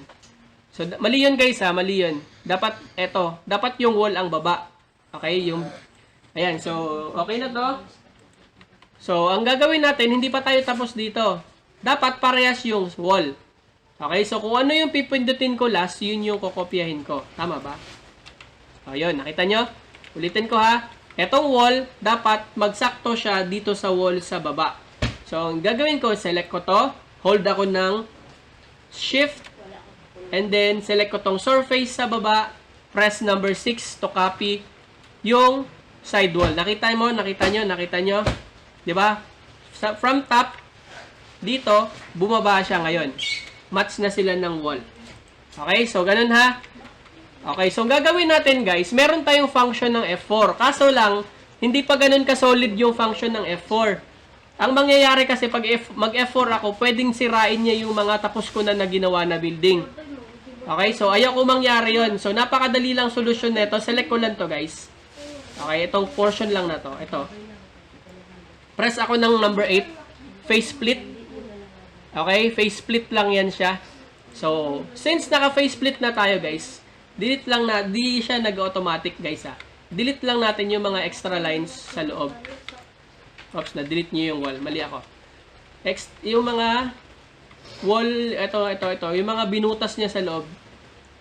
So, mali yun guys ha, mali yun. Dapat yung wall ang baba. Okay, ayan, so okay na to. So, ang gagawin natin, hindi pa tayo tapos dito. Dapat parehas yung wall. Okay, so kung ano yung pipindutin ko last, yun yung kokopyahin ko. Tama ba? O, yun, nakita nyo? Ulitin ko ha. Etong wall, dapat magsakto siya dito sa wall sa baba. So, ang gagawin ko, select ko to. Hold ako ng shift. And then, select ko tong surface sa baba. Press number 6 to copy yung side wall. Nakita nyo? Diba? From top, dito, bumaba siya ngayon. Match na sila ng wall. Okay, so ganun ha. Okay, so gagawin natin guys, meron tayong function ng F4. Kaso lang, hindi pa ganun ka-solid yung function ng F4. Ang mangyayari kasi pag mag-F4 ako, pwedeng sirain niya yung mga tapos ko na ginawa na building. Okay, so ayaw ko mangyari yun. So napakadali lang solusyon nito. Select ko lang to guys. Okay, itong portion lang na to. Ito. Press ako ng number 8. Face split. Okay, face split lang yan siya. So, since naka-face split na tayo guys, delete lang na, di siya nag-automatic guys ha. Delete lang natin yung mga extra lines sa loob. Oops, na-delete nyo yung wall. Mali ako. Yung mga wall, ito. Yung mga binutas niya sa loob,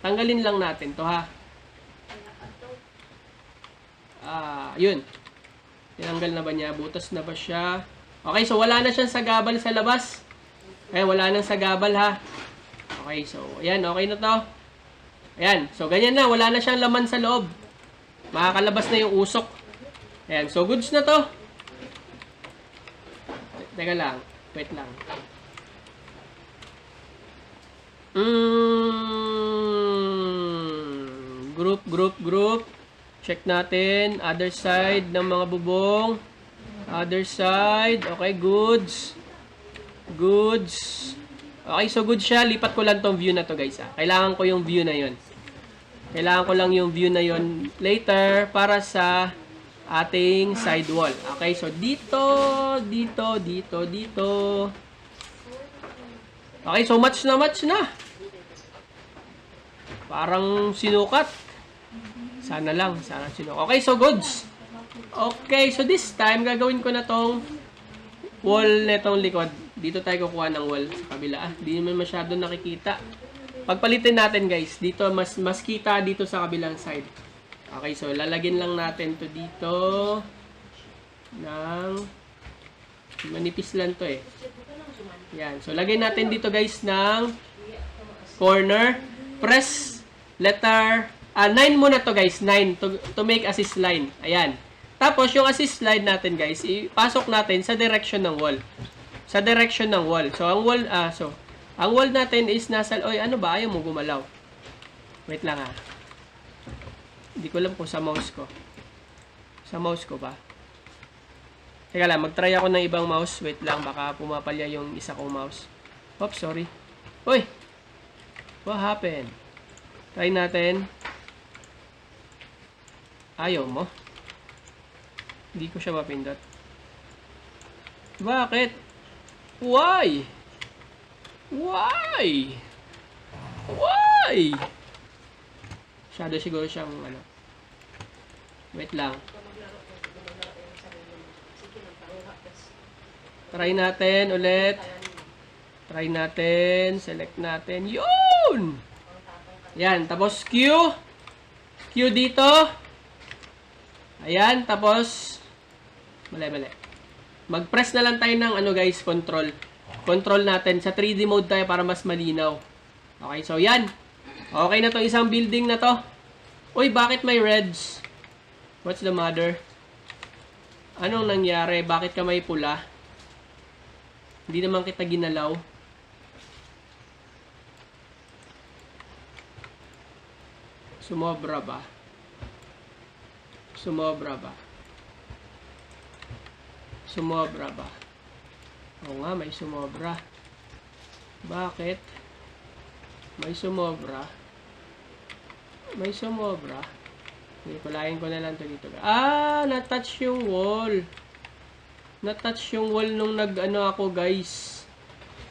tanggalin lang natin to ha. Yun. Tinanggal na ba niya? Butas na ba siya? Okay, so wala na siyang sagabal sa labas. Ayan, wala nang sagabal ha. Okay, so ayan, okay na to. Ayan, so ganyan na. Wala na siyang laman sa loob. Makakalabas na yung usok. Ayan, so goods na to. Teka lang. Wait lang. Group. Check natin. Other side ng mga bubong. Other side. Okay, goods. Okay, so good siya. Lipat ko lang tong view na to guys. Kailangan ko yung view na yon. Kailangan ko lang yung view na yon later para sa ating side wall. Okay, so dito. Okay, so match na. Parang sinukat. Sana sinukat. Okay, so goods. Okay, so this time, gagawin ko na tong wall netong likod. Dito tayo kukuha ng wall sa kabila. Hindi naman masyado nakikita. Pagpalitin natin guys. Dito, mas kita dito sa kabilang side. Okay, so lalagyan lang natin to dito. Manipis lang to eh. Yan. So, lagay natin dito guys ng corner. Press letter 9 muna to guys. 9 to make assist line. Ayan. Tapos, yung assist line natin guys, ipasok natin sa direction ng wall. sa direction ng wall. So, ang wall natin is nasa, oy, ano ba? Ayaw mo gumalaw. Wait lang ha. Hindi ko alam kung sa mouse ko. Sa mouse ko ba? Teka lang, mag-try ako ng ibang mouse. Wait lang, baka pumapalya yung isa kong mouse. Oops, sorry. Uy! What happened? Try natin. Ayaw mo. Hindi ko siya mapindot. Bakit? Why? Why? Why? Shadow siguro siyang ano. Wait lang. Try natin ulit. Try natin. Select natin. Yun! Yan. Tapos Q. Q dito. Ayan. Tapos mali. Mag-press na lang tayo ng ano guys, control. Control natin. Sa 3D mode tayo para mas malinaw. Okay, so yan. Okay na to isang building na to. Uy, bakit may reds? What's the matter? Anong nangyari? Bakit ka may pula? Hindi naman kita ginalaw. Sumobra ba? Sumobra ba? Sumobra ba? Oo nga, may sumobra. Bakit? May sumobra. May sumobra. Kulayin ko na lang to dito. Ah, na-touch yung wall. Na-touch yung wall nung nag-ano ako, guys.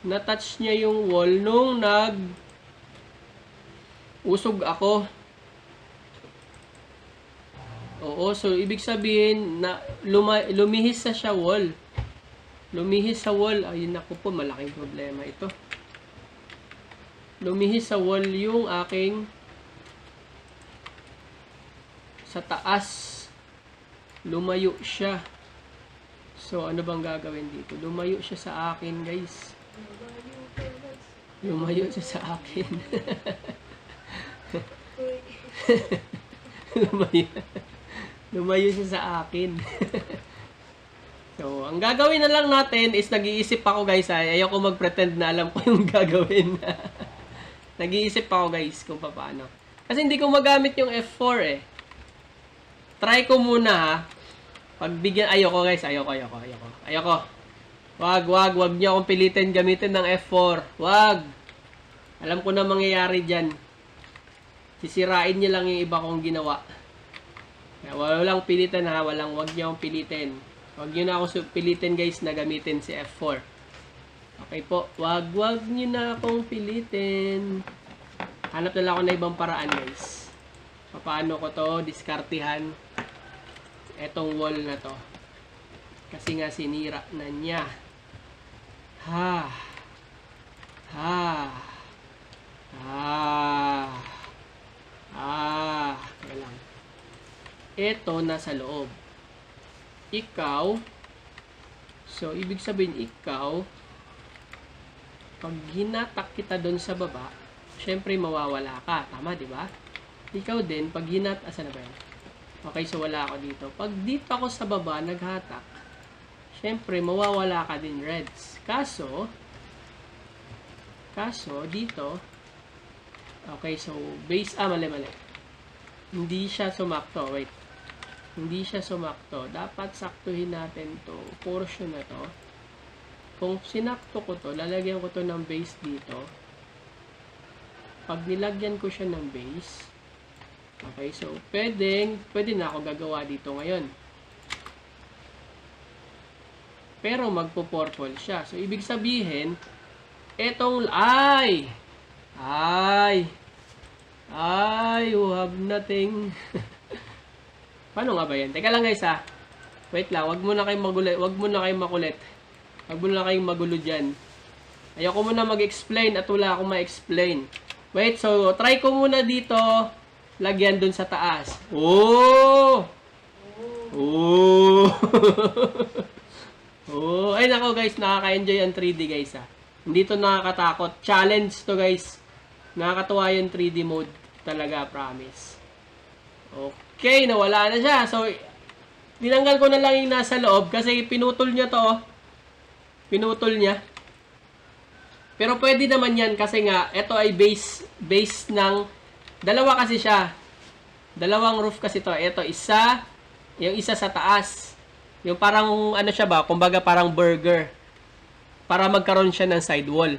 Na-touch niya yung wall nung usog ako. Oo, so ibig sabihin na lumihis sa siya wall. Lumihis sa wall. Ayun, ako po, malaking problema ito. Lumihis sa wall yung aking sa taas. Lumayo siya. So, ano bang gagawin dito? Lumayo siya sa akin, guys. Lumayo siya sa akin. Lumayo siya sa akin. So, ang gagawin na lang natin is nag-iisip ako, guys. Ayoko mag-pretend na alam ko yung gagawin. Nag-iisip ako, guys, kung paano. Kasi hindi ko magamit yung F4 eh. Try ko muna ha. Pagbigyan, ayoko guys, ayoko. Wag niyo akong pilitin gamitin ng F4. Wag. Alam ko na mangyayari diyan. Sisirain niyo lang yung iba kong ginawa. Kaya walang pilitan ha, wag niyo akong pilitin. Wag niyo na ako pilitin guys na gamitin si F4. Okay po, wag niyo na akong pilitin. Hanap na lang ako na ibang paraan guys. Paano ko to diskartihan etong wall na to, kasi nga sinira na niya. Kaya lang ito nasa loob, ikaw, so ibig sabihin ikaw, pag hinatak kita doon sa baba, syempre mawawala ka, tama di ba? Ikaw din, pag asan na ba yan? Okay, so wala ako dito. Pag dito ako sa baba, naghatak, syempre, mawawala ka din, reds. Kaso, dito, okay, so, base, mali. Hindi siya sumakto, wait. Hindi siya sumakto. Dapat saktuhin natin to portion na to. Kung sinakto ko to, lalagyan ko to ng base dito. Pag nilagyan ko siya ng base, okay, so pwede na ako gagawa dito ngayon. Pero magpo-purple siya. So ibig sabihin, etong you have nothing. Paano nga ba yan? Teka lang guys ha. Wait lang, wag muna kayong magulit. Wag muna kayong magulo dyan. Ayoko muna mag-explain at wala akong ma-explain. Wait, so try ko muna dito. Lagyan dun sa taas. Oh! Ay nako guys, nakaka-enjoy ang 3D guys ha. Hindi to nakakatakot. Challenge to guys. Nakakatuwa yung 3D mode talaga, promise. Okay, nawala na siya. So, tinanggal ko na lang yung nasa loob kasi pinutol niya to. pinutol niya. Pero pwede naman yan kasi nga, ito ay base ng, dalawa kasi siya. Dalawang roof kasi to. Ito, isa, yung isa sa taas. Yung parang, ano siya ba, kumbaga parang burger. Para magkaroon siya ng sidewall.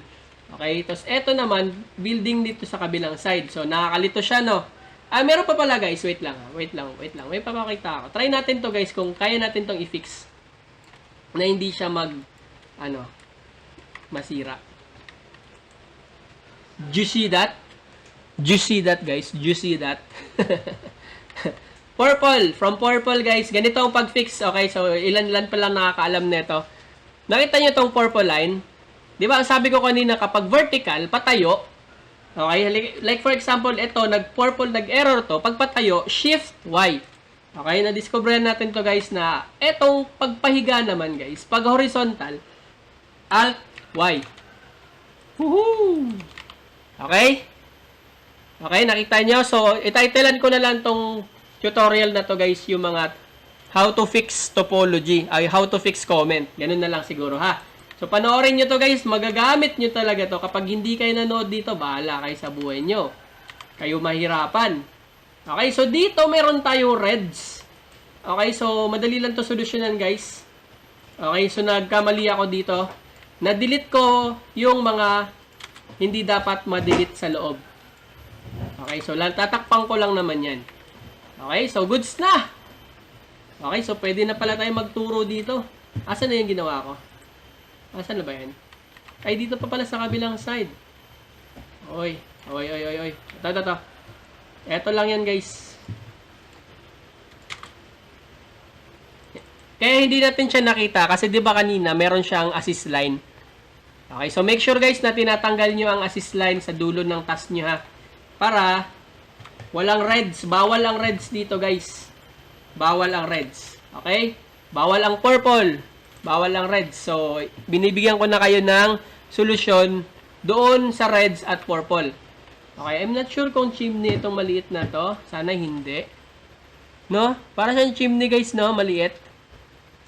Okay, tapos ito naman, building dito sa kabilang side. So, nakakalito siya, no? Meron pa pala guys, wait lang. May papakita ako. Try natin to guys, kung kaya natin tong i-fix. Na hindi siya masira. Do you see that? Do you see that guys? Do you see that? Purple. From purple guys, ganito ang pag-fix. Okay, so ilan pa lang nakakaalam nito. Nakita nyo tong purple line? Di ba, sabi ko kanina, kapag vertical, patayo. Okay, like for example, ito, nag-purple, nag-error to. Pag patayo, shift Y. Okay, na-discover natin to guys na etong pagpahiga naman guys, pag horizontal, Alt Y. Woohoo! Okay? Okay, nakita nyo? So, ititlean ko na lang tong tutorial na to guys, yung mga how to fix topology, ay how to fix comment. Ganun na lang siguro ha. So, panoorin nyo to guys, magagamit nyo talaga to. Kapag hindi kayo nanood dito, bahala kayo sa buhay nyo. Kayo mahirapan. Okay, so dito meron tayong reds. Okay, so madali lang to solusyonan guys. Okay, so nagkamali ako dito. Na-delete ko yung mga hindi dapat ma-delete sa loob. Okay, so tatakpan ko lang naman yan. Okay, so goods na. Okay, so pwede na pala tayo magturo dito. Asan na yung ginawa ko? Asan na ba yan? Ay, dito pa pala sa kabilang side. Oy. Ito. Ito lang yan, guys. Kaya hindi natin siya nakita kasi 'di ba kanina meron siyang assist line. Okay, so make sure guys na tinatanggal nyo ang assist line sa dulo ng task nyo ha. Para walang reds. Bawal ang reds dito, guys. Bawal ang reds. Okay? Bawal ang purple. Bawal ang reds. So, binibigyan ko na kayo ng solusyon doon sa reds at purple. Okay, I'm not sure kung chimney itong maliit na to. Sana hindi. No? Para siyang chimney guys, no? Maliit.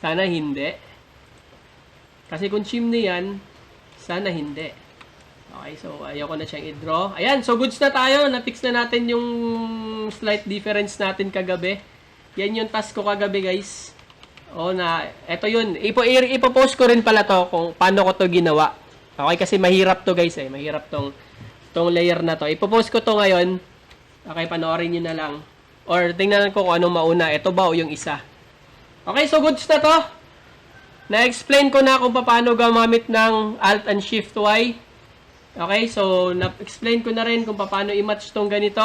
Sana hindi. Kasi kung chimney yan, sana hindi. Okay, so ayaw ko na siyang i-draw. Ayan, so goods na tayo. Na-fix na natin yung slight difference natin kagabi. Yan yung task ko kagabi guys. Ito yun. Ipopost ko rin pala to kung paano ko to ginawa. Okay, kasi mahirap to guys eh. Mahirap tong layer na to. Ipopost ko to ngayon. Okay, panoorin nyo na lang. Or tingnan ko kung anong mauna. Ito ba o yung isa. Okay, so goods na to. Na-explain ko na kung paano gumamit ng Alt and Shift Y. Okay, so na-explain ko na rin kung paano i-match tong ganito.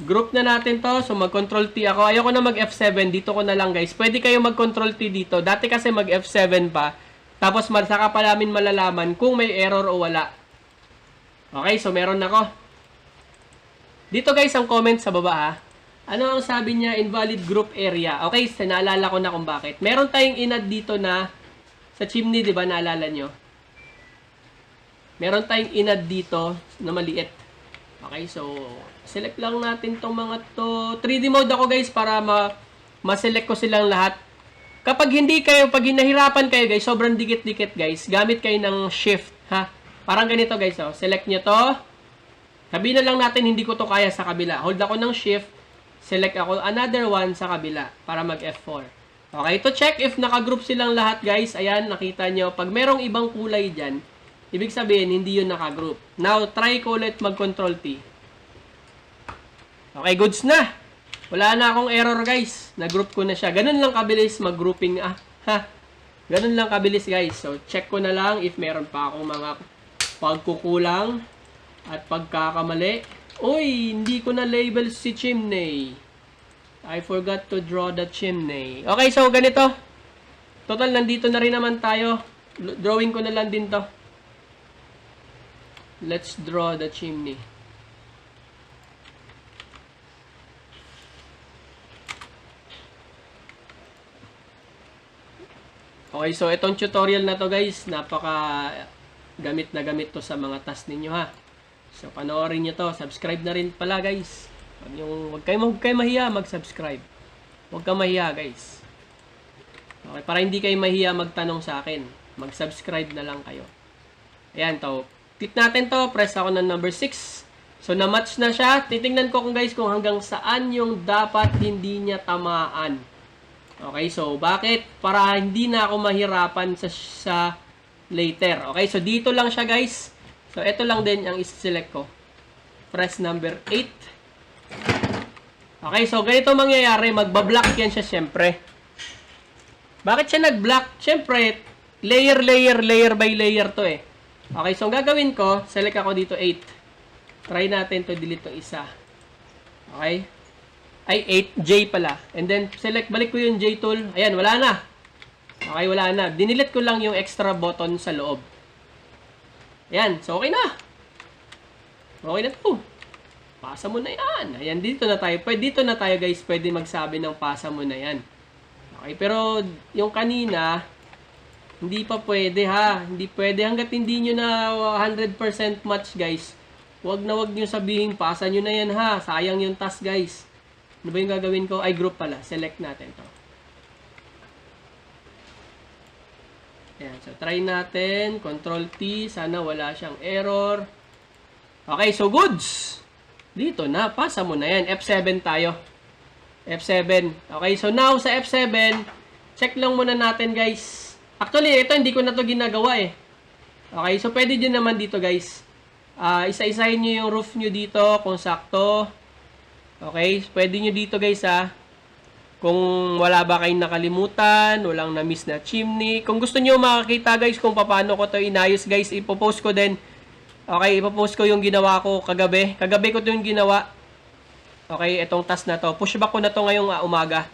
Group na natin to. So, mag-Control T ako. Ayoko na mag-F7. Dito ko na lang, guys. Pwede kayo mag-Control T dito. Dati kasi mag-F7 pa. Tapos, saka pa namin malalaman kung may error o wala. Okay, so meron ako. Dito, guys, ang comment sa baba, ha. Ano ang sabi niya? Invalid group area. Okay, so naalala ko na kung bakit. Meron tayong inad dito na sa chimney, di ba? Naalala nyo? Meron tayong inad dito na maliit. Okay, so select lang natin tong mga to. 3D mode ako guys para ma-select ko silang lahat. Kapag pag nahirapan kayo guys, sobrang dikit-dikit guys, gamit kayo ng shift, ha? Parang ganito guys, oh. Select nyo to. Sabihin na lang natin hindi ko to kaya sa kabila. Hold ako ng shift, select ako another one sa kabila para mag F4. Okay, to check if naka-group silang lahat guys, ayan, nakita nyo. Pag merong ibang kulay dyan, ibig sabihin, hindi yun naka-group. Now, try ko ulit mag-Control T. Okay, goods na. Wala na akong error, guys. Na-group ko na siya. Ganun lang kabilis mag-grouping. Ganun lang kabilis, guys. So, check ko na lang if meron pa akong mga pagkukulang at pagkakamali. Uy, hindi ko na label si chimney. I forgot to draw the chimney. Okay, so ganito. Total, nandito na rin naman tayo. Drawing ko na lang din to. Let's draw the chimney. Okay, so itong tutorial na to guys, napaka gamit na gamit to sa mga task ninyo ha. So panoorin nyo to, subscribe na rin pala guys. Huwag kayo mahiya mag-subscribe. Huwag kang mahiya guys. Okay. Okay, para hindi kayo mahiya magtanong sa akin. Mag-subscribe na lang kayo. Ayan, to. Click natin to, press ako ng number 6. So, na-match na siya. Titingnan ko guys kung hanggang saan yung dapat hindi niya tamaan. Okay, so bakit? Para hindi na ako mahirapan sa later. Okay, so dito lang siya guys. So, ito lang din ang i-select ko. Press number 8. Okay, so ganito mangyayari. Magbablock yan siya syempre. Bakit siya nag-block? Syempre, layer by layer to eh. Okay, so ang gagawin ko, select ako dito 8. Try natin to delete to isa. Okay? Ay, 8J pala. And then, balik ko yung J tool. Ayan, wala na. Okay, wala na. Dinilit ko lang yung extra button sa loob. Ayan, so okay na. Okay na to. Pasa mo na yan. Ayan, dito na tayo. Dito na tayo guys, pwede magsabi ng pasa mo na yan. Okay, pero yung kanina, hindi pa pwede ha. Hindi pwede hanggat hindi nyo na 100% match guys. Wag nyo sabihin, pasa nyo na yan ha. Sayang yung task guys. Ano ba yung gagawin ko? Ay, group pala. Select natin to. Ayan, so try natin. Control T. Sana wala siyang error. Okay, so goods. Dito na. Pasa mo na yan. F7 tayo. F7. Okay, so now sa F7, check lang muna natin guys. Actually, ito hindi ko na to ginagawa eh. Okay, so pwede din naman dito guys. Isa-isahin nyo yung roof nyo dito kung sakto. Okay, pwede nyo dito guys ha. Kung wala ba kayong nakalimutan, walang na-miss na chimney. Kung gusto nyo makakita guys kung paano ko to inayos guys, ipopost ko din. Okay, ipopost ko yung ginawa ko kagabi. Kagabi ko to yung ginawa. Okay, itong task na to. Pushback ko na to ngayong umaga.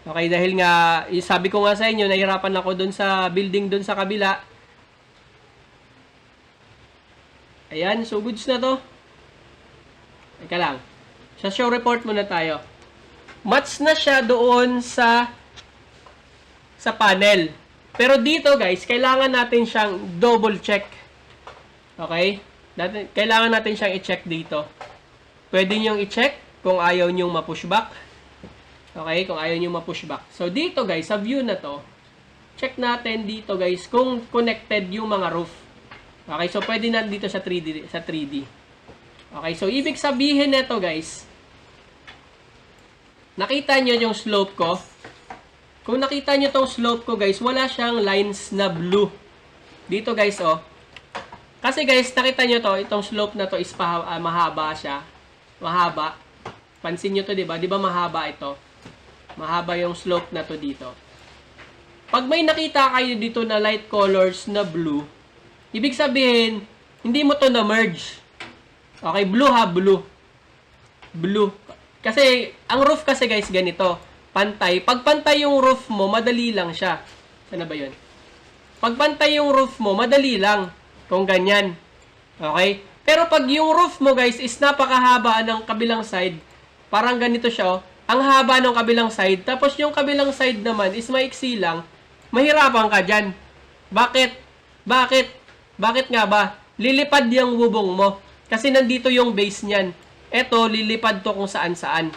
Okay, dahil nga, sabi ko nga sa inyo, nahirapan ako dun sa building dun sa kabila. Ayan, so goods na to. Teka lang. Sa show report muna tayo. Match na siya doon sa panel. Pero dito guys, kailangan natin siyang double check. Okay? Kailangan natin siyang i-check dito. Pwede niyong i-check kung ayaw niyong ma-pushback. Okay? Kung ayaw niyong ma-pushback. So dito guys, sa view na to, check natin dito guys kung connected yung mga roof. Okay? So pwede na dito sa 3D. Okay? So ibig sabihin nito guys, nakita niyo yung slope ko? Kung nakita niyo tong slope ko guys, wala siyang lines na blue. Dito guys oh. Kasi guys, nakita niyo to, itong slope na to is mahaba siya. Mahaba. Pansin niyo to, 'di ba? 'Di ba mahaba ito? Mahaba yung slope na to dito. Pag may nakita kayo dito na light colors na blue, ibig sabihin, hindi mo to na merge. Okay, blue ha, blue. Blue. Kasi, ang roof kasi guys, ganito. Pantay. Pag pantay yung roof mo, madali lang siya. Sana ba yun? Pag pantay yung roof mo, madali lang. Kung ganyan. Okay? Pero pag yung roof mo guys, is napakahaba ng kabilang side, parang ganito siya, oh. Ang haba ng kabilang side, tapos yung kabilang side naman is maiksi lang, mahirapan ka dyan. Bakit? Bakit nga ba? Lilipad yung bubong mo. Kasi nandito yung base niyan. Eto, lilipad to kung saan-saan.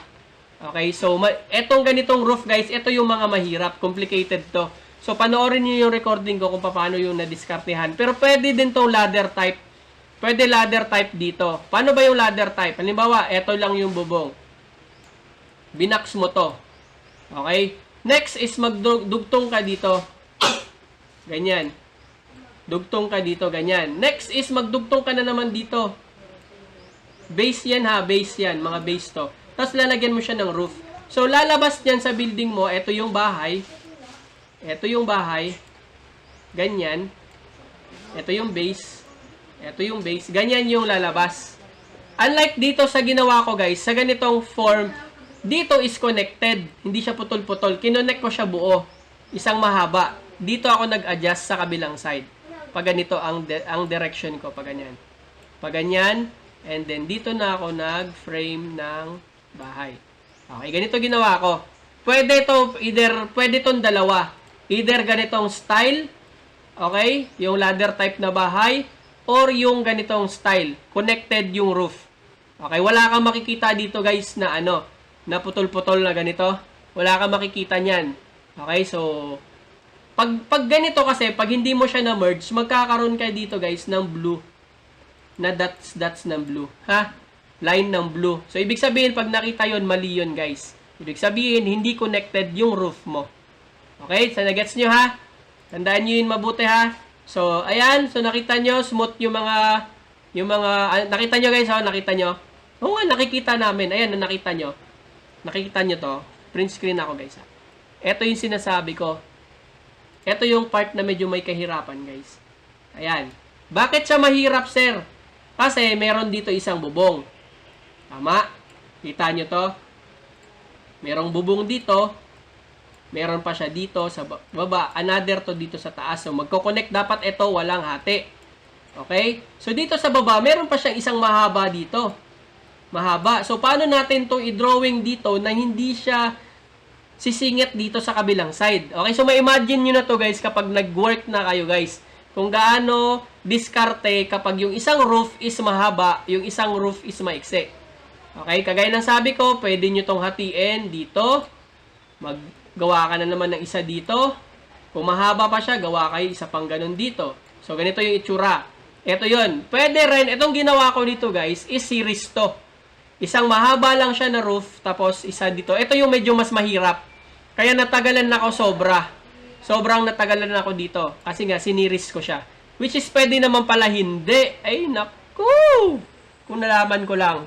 Okay, so, etong ganitong roof, guys, ito yung mga mahirap. Complicated to. So, panoorin nyo yung recording ko kung paano yung nadiskartehan. Pero pwede din tong ladder type. Pwede ladder type dito. Paano ba yung ladder type? Halimbawa, eto lang yung bubong. Binax mo to. Okay? Next is magdugtong ka dito. Ganyan. Dugtong ka dito, ganyan. Next is magdugtong ka na naman dito. Base yan ha, base yan. Mga base to. Tapos lalagyan mo siya ng roof. So, lalabas niyan sa building mo. Ito yung bahay. Ito yung bahay. Ganyan. Ito yung base. Ito yung base. Ganyan yung lalabas. Unlike dito sa ginawa ko guys, sa ganitong form, dito is connected. Hindi siya putol-putol. Kinonnect ko siya buo. Isang mahaba. Dito ako nag-adjust sa kabilang side. Pag ganito ang direction ko. Pag ganyan. Pag ganyan. And then, dito na ako nag-frame ng bahay. Okay, ganito ginawa ko. Pwede itong dalawa. Either ganitong style, okay, yung ladder type na bahay, or yung ganitong style, connected yung roof. Okay, wala kang makikita dito guys na na putol-putol na ganito. Wala kang makikita niyan. Okay, so, Pag ganito kasi, pag hindi mo siya na-merge, magkakaroon kayo dito guys ng blue. Na dots ng blue. Ha? Line ng blue. So, ibig sabihin, pag nakita yon mali yun guys. Ibig sabihin, hindi connected yung roof mo. Okay? So, nagets nyo ha? Tandaan nyo yun mabuti ha? So, ayan. So, nakita nyo, smooth yung mga, nakita nyo guys, oh, nakita nyo? Oo nga, nakikita namin. Ayan, nakita nyo. Nakikita nyo to. Print screen ako guys ha? Ito yung sinasabi ko. Ito yung part na medyo may kahirapan, guys. Ayan. Bakit siya mahirap, sir? Kasi meron dito isang bubong. Tama? Kita nyo to? Merong bubong dito. Meron pa siya dito sa baba. Another to dito sa taas. So, magkoconnect dapat ito, walang hati. Okay? So, dito sa baba, meron pa siyang isang mahaba dito. Mahaba. So, paano natin to i-drawing dito na hindi siya sisingit dito sa kabilang side. Okay, so ma-imagine nyo na to guys kapag nag-work na kayo guys. Kung gaano diskarte kapag yung isang roof is mahaba, yung isang roof is maiksi. Okay, kagaya ng sabi ko, pwede nyo tong hatiin dito. Maggawa ka na naman ng isa dito. Kung mahaba pa siya, gawa kayo isa pang ganun dito. So, ganito yung itsura. Ito yun. Pwede rin, itong ginawa ko dito guys, is series to. Isang mahaba lang siya na roof, tapos isa dito. Ito yung medyo mas mahirap. Kaya natagalan na ako sobra. Sobrang natagalan na ako dito. Kasi nga, siniris ko siya. Which is, pwede naman pala hindi. Ay, naku! Kung nalaman ko lang.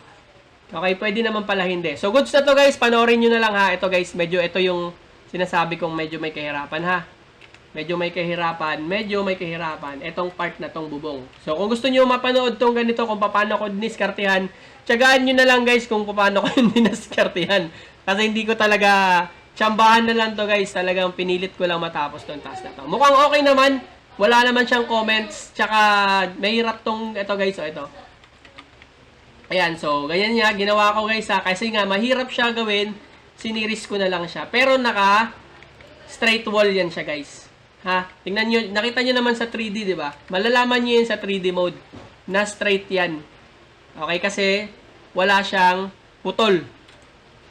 Okay, pwede naman pala hindi. So, goods na to guys. Panoorin nyo na lang ha. Ito guys, medyo ito yung sinasabi kong medyo may kahirapan ha. Medyo may kahirapan. Etong part na tong bubong. So, kung gusto nyo mapanood tong ganito, kung paano ko diniskartehan, tsagaan nyo na lang guys kung paano ko yung diniskartehan. Kasi hindi ko talaga... Tsambahan na lang to guys. Talagang pinilit ko lang matapos tong task na to. Mukhang okay naman. Wala naman siyang comments. Tsaka mahirap tong ito guys. So ito. Ayan. So ganyan niya. Ginawa ko guys ha. Kasi nga mahirap siya gawin. Siniris ko na lang siya. Pero naka straight wall yan siya guys. Ha? Tingnan nyo. Nakita nyo naman sa 3D diba? Malalaman nyo yun sa 3D mode. Na straight yan. Okay? Kasi wala siyang putol.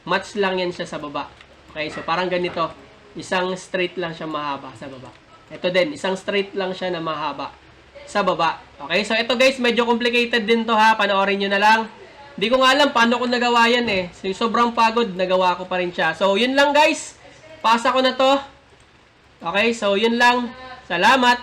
Match lang yan siya sa baba. Okay, so parang ganito. Isang straight lang siya mahaba sa baba. Ito din, isang straight lang siya na mahaba sa baba. Okay, so ito guys, medyo complicated din to ha. Panoorin nyo na lang. Hindi ko nga alam paano ko nagawa yan eh. So, sobrang pagod, nagawa ko pa rin siya. So, yun lang guys. Pasa ko na to. Okay, so yun lang. Salamat.